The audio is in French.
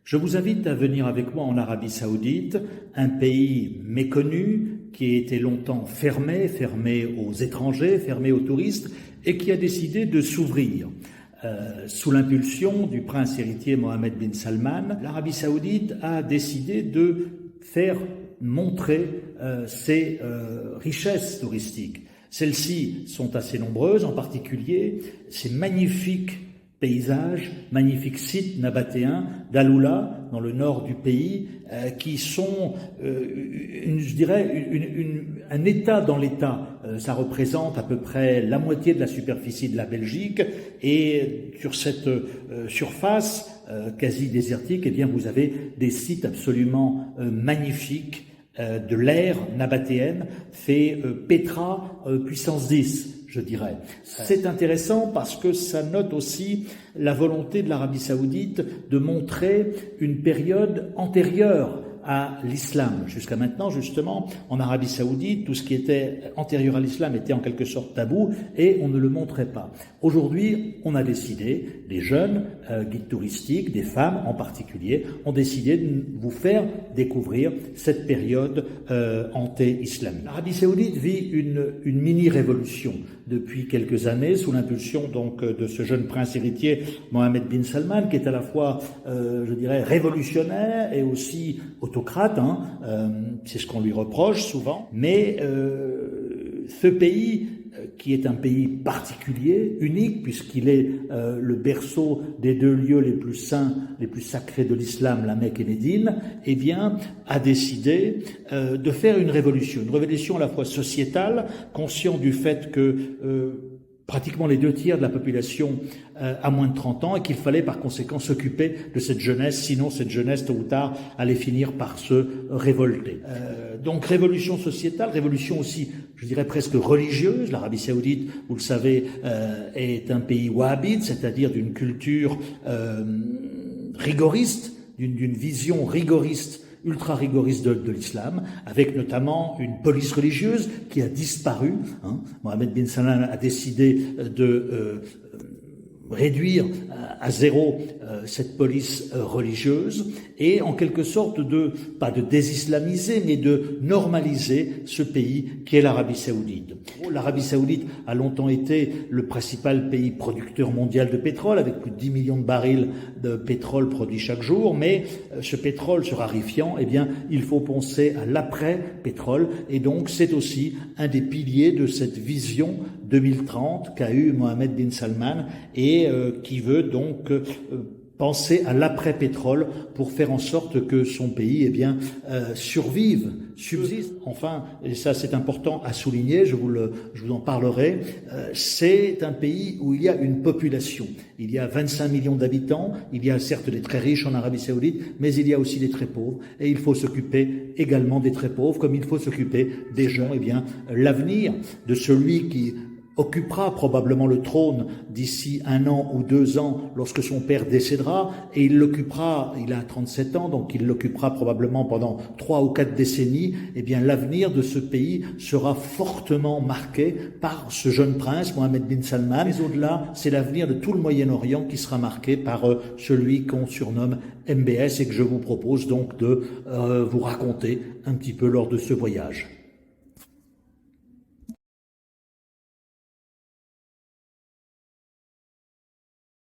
Je vous invite à venir avec moi en Arabie Saoudite, un pays méconnu qui a été longtemps fermé aux étrangers, fermé aux touristes et qui a décidé de s'ouvrir. Sous l'impulsion du prince héritier Mohammed bin Salman, l'Arabie Saoudite a décidé de faire montrer ses richesses touristiques. Celles-ci sont assez nombreuses, en particulier ces magnifiques paysages, magnifiques sites nabatéens d'Aloula, dans le nord du pays, qui sont, je dirais, un État dans l'État. Ça représente à peu près la moitié de la superficie de la Belgique, et sur cette surface quasi désertique, eh bien, vous avez des sites absolument magnifiques de l'ère nabatéenne, fait Petra puissance 10. Je dirais. C'est intéressant parce que ça note aussi la volonté de l'Arabie Saoudite de montrer une période antérieure à l'islam. Jusqu'à maintenant, justement, en Arabie Saoudite, tout ce qui était antérieur à l'islam était en quelque sorte tabou et on ne le montrait pas. Aujourd'hui, on a décidé, des jeunes guides touristiques, des femmes en particulier, ont décidé de vous faire découvrir cette période anté-islamique. L'Arabie Saoudite vit une mini-révolution depuis quelques années, sous l'impulsion donc de ce jeune prince héritier Mohammed bin Salman, qui est à la fois, je dirais, révolutionnaire et aussi autocrate, c'est ce qu'on lui reproche souvent. Mais ce pays, qui est un pays particulier, unique, puisqu'il est le berceau des deux lieux les plus saints, les plus sacrés de l'islam, la Mecque et Médine, eh bien, a décidé de faire une révolution à la fois sociétale, conscient du fait que pratiquement les 2/3 de la population a moins de 30 ans et qu'il fallait par conséquent s'occuper de cette jeunesse, sinon cette jeunesse tôt ou tard allait finir par se révolter. Donc révolution sociétale, révolution aussi, je dirais presque religieuse. L'Arabie Saoudite, vous le savez, est un pays wahhabite, c'est-à-dire d'une culture rigoriste, d'une vision rigoriste, ultra-rigoriste de l'islam, avec notamment une police religieuse qui a disparu. Mohammed bin Salman a décidé de réduire à zéro cette police religieuse et en quelque sorte pas de désislamiser, mais de normaliser ce pays qui est l'Arabie Saoudite. L'Arabie Saoudite a longtemps été le principal pays producteur mondial de pétrole, avec plus de 10 millions de barils de pétrole produits chaque jour, mais ce pétrole se raréfiant, eh bien, il faut penser à l'après-pétrole, et donc c'est aussi un des piliers de cette vision 2030 qu'a eu Mohammed bin Salman et qui veut donc penser à l'après-pétrole pour faire en sorte que son pays, eh bien, survive, subsiste. Enfin, et ça c'est important à souligner, je vous en parlerai, c'est un pays où il y a une population. Il y a 25 millions d'habitants, il y a certes des très riches en Arabie Saoudite, mais il y a aussi des très pauvres, et il faut s'occuper également des très pauvres, comme il faut s'occuper des gens. Eh bien, l'avenir de celui qui occupera probablement le trône d'ici 1 an ou 2 ans lorsque son père décédera, et il l'occupera, il a 37 ans, donc il l'occupera probablement pendant 3 ou 4 décennies. Eh bien, l'avenir de ce pays sera fortement marqué par ce jeune prince, Mohammed bin Salman. Mais au-delà, c'est l'avenir de tout le Moyen-Orient qui sera marqué par celui qu'on surnomme MBS et que je vous propose donc de vous raconter un petit peu lors de ce voyage.